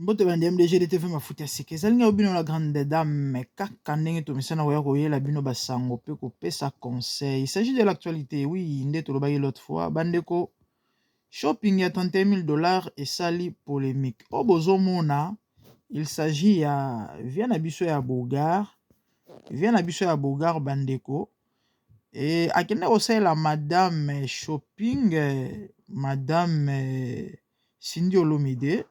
Mbote bandi MDG de TV mafuta sike zalinga obino la grande dame mais kaka ndenge tomisana koya koyela bino basango pe kopesa conseil. Il s'agit de l'actualité, oui, nde tolobaki l'autre fois bandeko shopping ya 31 000 $ et sali polémique. O bozomona il s'agit ya vient na biso ya Bogar, bandeko et akende kosalela madame shopping madame Cindy Olomide.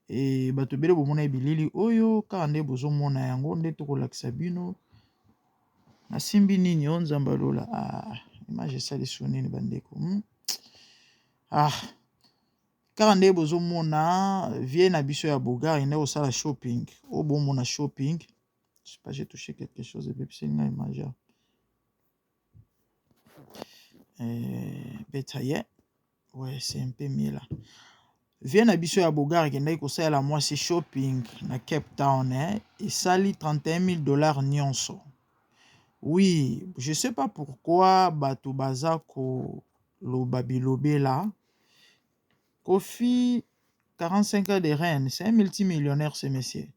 Et bato bele bomona ebilili oyo kaka nde bozomona yango nde tokolakisa bino nasimbi nini o nzambe alola image esalisi nini bandeko kaka nde bozomona vie na biso ya Bogar ende kosala shopping o bomona shopping. Je sais pas, j'ai touché quelque chose et c'est une image bétaillé. Ouais, c'est un peu mieux là. Vient na biso ya Bogar kendaki kosalela mwasi shopping na Cape Town et sali 31 000 $ nyonso. Oui, je sais pas pourquoi bato baza ko loba bilobe là. Kofi 45 ans de reine, c'est un multimillionnaire ce monsieur.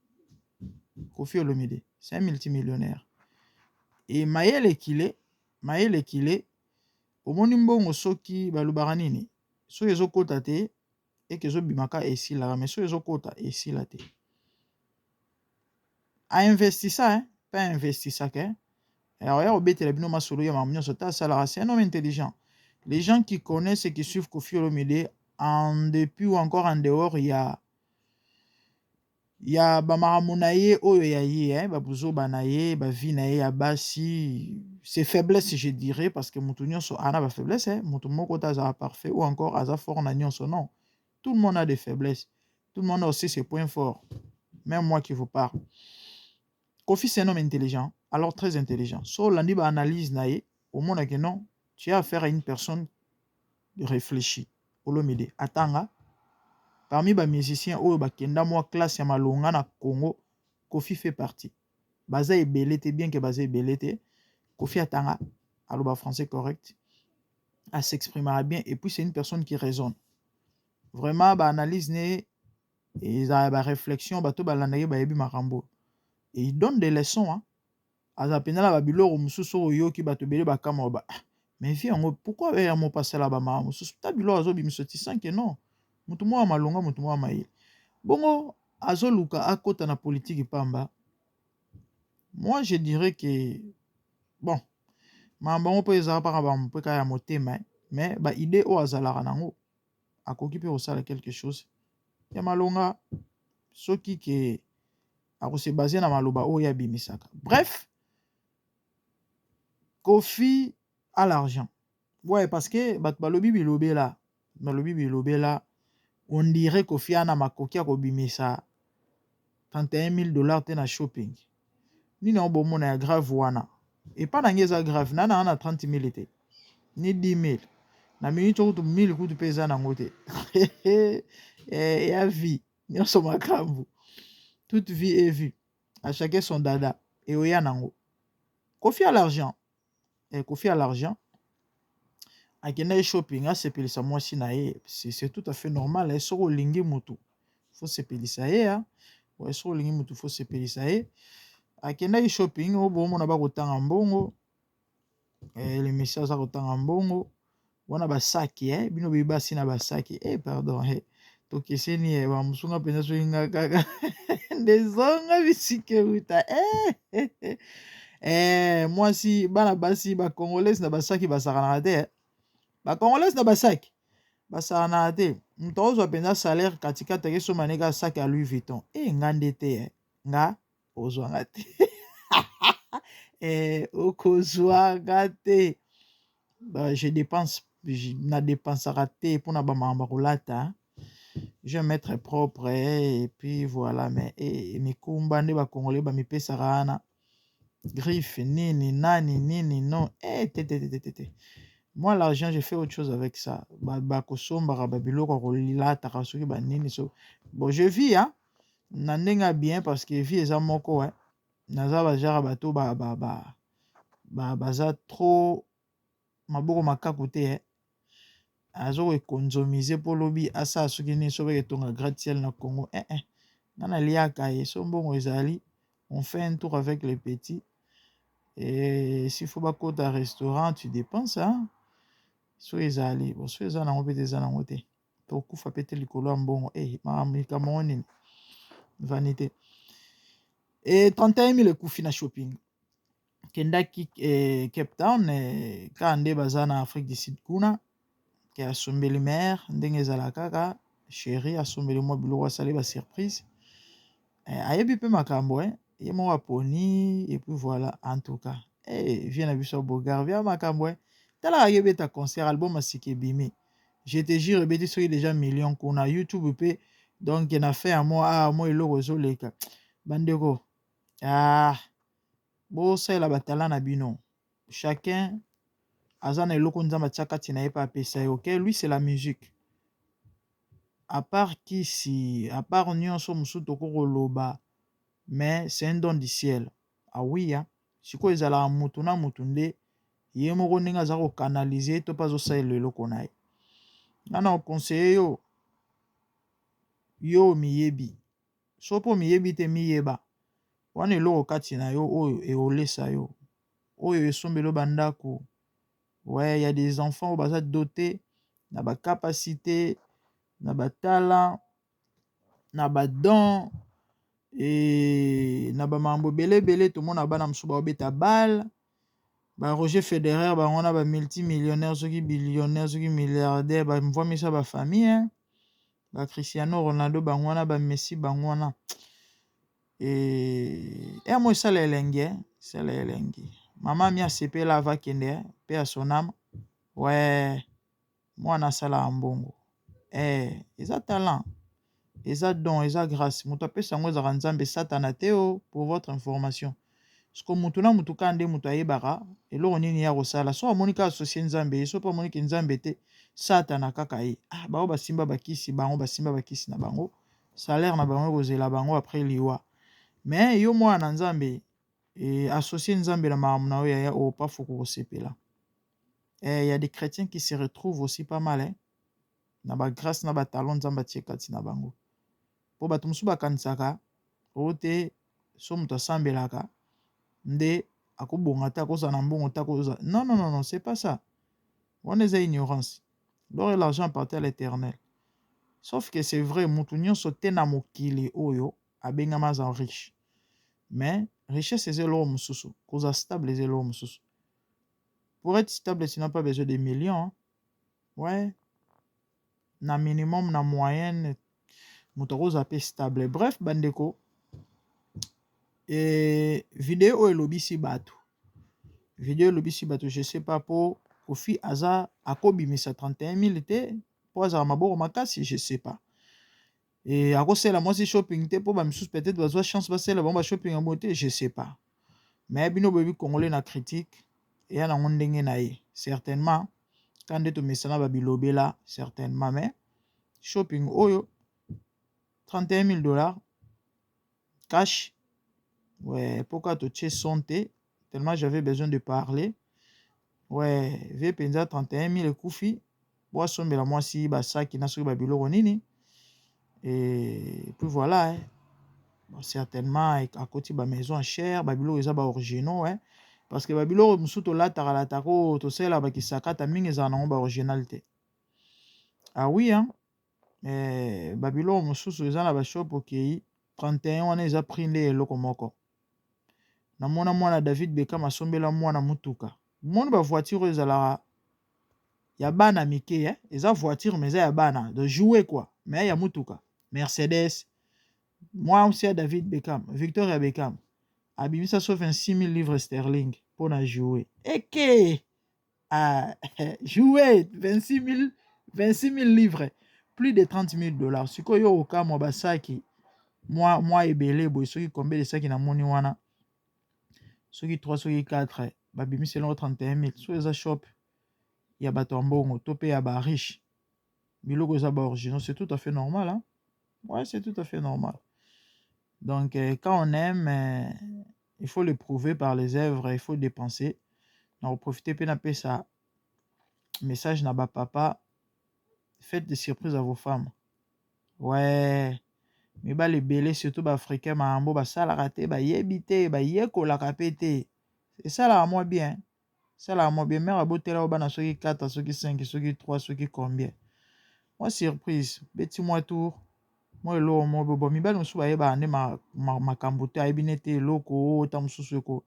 Kofi Olomide, c'est un multimillionnaire. Et mayele kile omoni mbongo soki balobaka nini soki ezokota te eke ezobimaka esilaka mais soki ezokota esila te ainvestissa pas investissaka alors ya kobetela bino masolo ya mamu nyonso ta asalaka. C'est un homme intelligent. Les gens qui connaissent et qui suivent Kofi Olomide en dépit ou encore en dehors ya bamakambo na ye oyo ya ye babuzoba na ye bavi na ye ya basi c'est faiblesse je dirais parce que mutu nyonso ana ba faiblesse mutu moko ta aza parfait ou encore aza fort na nyonso non. Tout le monde a des faiblesses, tout le monde a aussi ses points forts, même moi qui vous parle. Kofi c'est un homme intelligent, alors très intelligent. So landi ba analyse na ye au monde que non, tu as affaire à une personne réfléchie. Olomide atanga parmi les musiciens oyo bakenda moi classe ya malonga na Congo, Kofi fait partie. Baza ebele te bien que baza ebele te, Kofi atanga aloba français correct, à s'exprimer bien et puis c'est une personne qui raisonne. Vraiment ba analyse ne et ba réflexion bato balanda ye ba yebi makambo. Et il donne des leçons aza penala ba biloko mususu oyo ki bato bele bakama ba mais vie yango pourquoi ya mo passer là ba ma mususu ta biloko azo bimiso ti sans que non. Mutu mwa malonga mutu mwa maye. Bongo azoluka akota na politique pamba. Moi je dirais que bon mambango po ezala pa ba mpeka ya motema mais ba idée o azalaka nango akoki pe osala quelque chose ya malonga soki ke akose basé na maloba o ya bimisaka. Bref, Kofi a l'argent. Ouais, parce que balobi bilobe là, on dirait Kofi ana makoki akobimisa 31 000 $ te na shopping. Nini on bomona ya grave wana. Et pas na ngeza grave, nana ana 30 000 te. Ni 10 000. Na minute kutu 1000 kutu pesa na ngote. Ya vie, nyonso makambu. Toute vie est vue. À chacun son dada. Et oya nango. Kofi a l'argent. Kofi a l'argent. Akenda shopping asepelisa mwasi na ye, c'est tout à fait normal. Soko lingi mutu faut sepelisa ye ouais, soko lingi mutu faut sepelisa ye. Akenda shopping o bomona ba kotanga mbongo les messieurs za kotanga mbongo wana basaki bino bibasi na basaki pardon tokeseni ba musunga penza so inga kaka ndezonga bisike uta mwasi bana basi ba congolais na basaki basakana te ba congolais na basaki basakana te mutu ozwa penza salaire katikati akesoma neka saki ya Louis Vuitton nga nde te nga ozwanga te okozwanga te je dépense na dépensaka te mpona bamamba kolata je vais mettre propre et puis voilà mais mikumba nde bakongolais bamipesaka wana griffe nini nani nini non te. Moi l'argent j'ai fait autre chose avec ça bakosombaka babiloko kolilataka soki banini so bon je vis na ndenga bien parce que vie eza moko naza bajara bato baza trop maboko makaku te azo ekonzomize po lobi asala soki nini so beke tonga gratte-ciel na Congo Nana liaka ye, so mbongo ezali, on fait un tour avec les petits. Et s'il faut pas côté à restaurant, tu dépenses, hein. So ezali, bon, so ezali nango pete ezali nango te. Tokufa pete likolo ya mbongo, makambo nini vanité. Et 31 000 ekufi na shopping. Kendaki Cape Town, ka nde baza na Afrique du Sud kuna, ke asombeli mare, ndenge ezalaka kaka, chéri asombeli mwa biloko asali ba surprise. Ayebi pe makambo, ye moko aponi, et puis voilà, en tout cas. Viens na biso Bogar, viens makambo, tala ayebeta concert, album asiki ebimi. Je te jure, ebeti soki déjà million kuna, YouTube pe, donc na fait à moi, moi eloko ezoleka. Bandeko, bosalela batala na bino. Chacun aza na eloko nzambe atia kati na ye pe apesa ye, ok? Lui c'est la musique. À part kisi, à part nyonso mosusu tokokoloba, mais c'est un don du ciel. Ah oui, hein? Sikoyo ezalaka mutu na mutu nde ye moko ndenge aza kokanalize to mpe azosalela eloko na ye. Nga na okonseye yo miyebi, so mpo miyebi te miyeba, wana eloko kati na yo oyo eolesa yo, oyo esombeli bandako. Ouais, il y a des enfants oyo baza dotés na bacapacité, na batala, na badon, na bamambo ebele tomona bana mosusu baobeta bale, ba Roger Federer bango wana ba multimillionnaire, soki billionnaire, soki milliardaire, bamvwamisa bafamille, ba Cristiano Ronaldo bango wana, ba Messi bango wana. Mo esala elenge, esala elenge. Mama mi asepela avakende pe ya sonama. Ouais, mwana asala mbongo. Eza talent, eza don, eza grâce. Moto apesa yango ezaka nzambe satana te pour votre information. Siko mutu na mutu ka nde mutu ayebaka eloko nini ya kosala. So amoni ka associé nzambe, so mpo amoni ke nzambe te, satana kaka ye. Bango basimba bakisi bango, basimba bakisi na bango, salaire na bango ekozela bango après liwa. Mais yo mwana na nzambe, associé nzambe na makambo na yo yaya oyo pa fuku kosepela. Il y a des chrétiens qui se retrouvent aussi pas mal, na ba grâce na ba talent nzambe atie kati na bango. Po bato mosusu bakanisaka oyo te, so moto asambelaka nde akobonga te, akozala na mbongo te, akozala. Non, c'est pas ça. Wana eza ignorance. L'or et l'argent appartient à l'Éternel. Sauf que c'est vrai, mutu nyonso te na mokili oyo abengama aza riche. Mais richesse eza eloko mosusu, kozala stable eza eloko mosusu. Pour être stable, tu n'as pas besoin de millions, hein? Ouais, na minimum, na moyenne, moto akozala pe stable. Bref, bandeko, video oyo elobisi bato. Video elobisi bato, je sais pas, po Kofi aza akobimisa 31 000 te, po azala maboko makasi, je sais pas. Akosala mwasi shopping te, po bamisusu peut-être bazwa chance basala bango ba shopping ya beauté, je sais pas. Mais bino boyebi congolais na critique, eya nango ndenge na ye. Certainement, quand nde tomesana babilobela, certainement, mais shopping oyo 31 000 $, cash. Ouais, pourquoi totie sonte, tellement j'avais besoin de parler. Ouais, vie penza 31 000 ekufi, bo asombela mwasi basaki na soki babiloko nini. Et puis voilà, bon, certainement akoti ba maison chère, babiloko eza ba originaux, parce que babiloko mosusu tolataka latako tosala bakisakata mingi ezala nango ba original te. Ah oui, hein? Babiloko mosusu eza na bashop okei 31 wana eza prix nde eloko moko. Namona mwana David Beckham asombela mwana mutuka. Moni ba voiture oyo ezalaka ya bana mike, eza voiture mais eza ya bana de jouer quoi, mais ya mutuka. Mercedes. Moi aussi ya David Beckham, Victoria Beckham, abimisa so 26 000 livres sterling pour na jouer. Eke jouer 26 000 livres, plus de 30 000 $. Sikoyo okamwa basaki moi ebele boy, soki combien de saki na moni wana, soki 3, soki 4, babimisa elongo 31 000. So eza shop ya bato ya mbongo to pe ya ba riche, biloko eza ba originaux, c'est tout à fait normal, hein? Ouais, c'est tout à fait normal. Donc quand on aime, il faut le prouver par les œuvres, il faut dépenser. On profiter pe na pesa message na ba papa, faites des surprises à vos femmes. Ouais, mibali ebele surtout baafricain makambo basalaka te bayebi te bayekolaka mpe te esalaka mwa bien esalaka mwa bien mare abotela bana soki 4 soki 5 soki 3 soki combien mwa surprise beti mwa tour mwa eloko mo bo mibali mosusu bayebaka nde makambo te ayebi nete eloko ta mosusu eko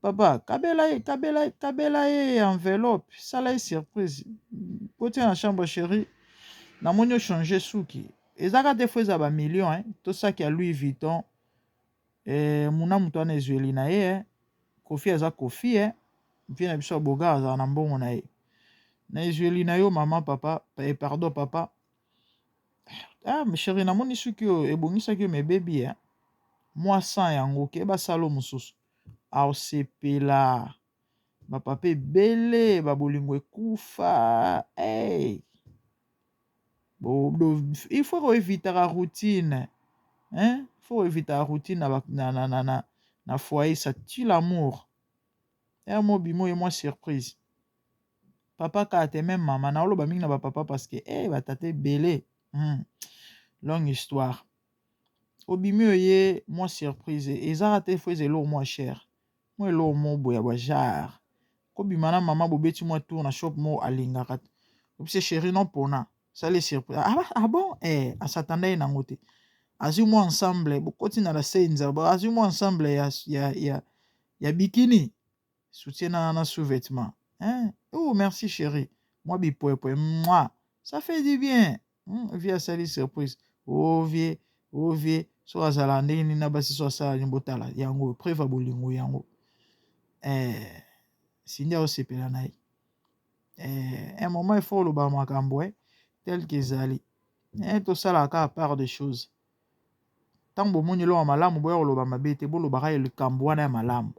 papa kabela ye enveloppe sala ye surprise kotia na chambre chérie namoni ochange suki ezaka te fo eza bamillion to saki ya Louis Vuitton muna moto wana ezweli na ye kofi aza kofi vie na biso ya bogar azala na mbongo na ye na ezweli na yo mama papa pardon papa chéri namoni suki oyo ebongisaki yo mebebi mwa 100 yango ke basala o mosusu aosepela bapapa ebele babolingo ekufa il faut koevitaka routine il faut koevitaka routine na foyer ça tue l'amour mobimo oyo mwa surprise papa kaka te même mama naoloba mingi na bapapa parce que batata ebele longue histoire obimi oye mwa surprise ezaka te fo eza eloko mwa cher mwa eloko mo boya bwa jare kobima na mama bobeti mwa tour na shop mo alingaka te obise chéri non mpona sali surprise bon asatanda ye nango te azwi mwa ensemble bokoti na la senza azwi mwa ensemble ya bikini soutien na sous-vêtement oh merci chéri mwa bipwepwe moi ça fait du bien vie asali surprise vie so azala ndenge nini na basi so asala ni botala yango preuve bolingo yango sindi aosepela na ye un moment il faut oloba makambo tel que ezali tosalaka part de choses ntango bomoni eloko ya malamu boya koloba mabe te bolobaka likambo wana ya malamu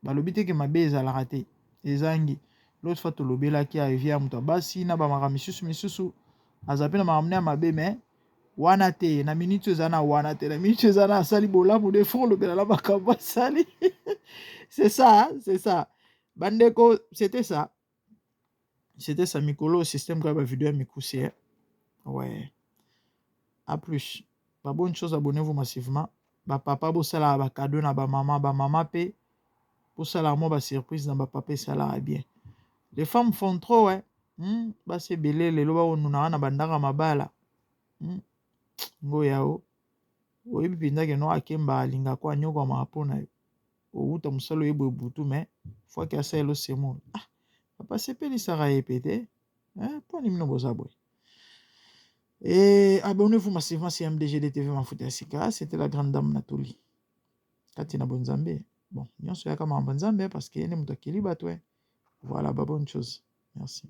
balobi teke mabe ezalaka te ezangi l'autre fois tolobelaki arivie ya moto abasi na bamakambo misusu aza mpe na makambo ya mabe me wana te na minute eza na wana te na minute eza na asali bolamu de fo olobela na makambo asali c'est ça bandeko c'était ça mikolo système kaka bavideo ya mikuse ouais à plus babonne chose abonnez-vous massivement bapapa bosalaka bakado na bamama mpe bosalaka mwa basurprise na bapapa esalaka bien les femmes font trop basi ebele lelo baonunaka na bandaka mabala ngoyao oyebi mpenzake no akemba alingako anyokwamaka mpo na yo outa mosala oyeba ebutu me fwaki asalelo semono papa sepelisaka ye pe te mponi mino boza boye et abonnez-vous massivement sur MDGD TV Mafuta ya Sika. C'était la grande dame Nathalie kati na bonzambe bon nyonso yaka makambo nzambe parce que ene moto akeli bato voilà bonne chose merci.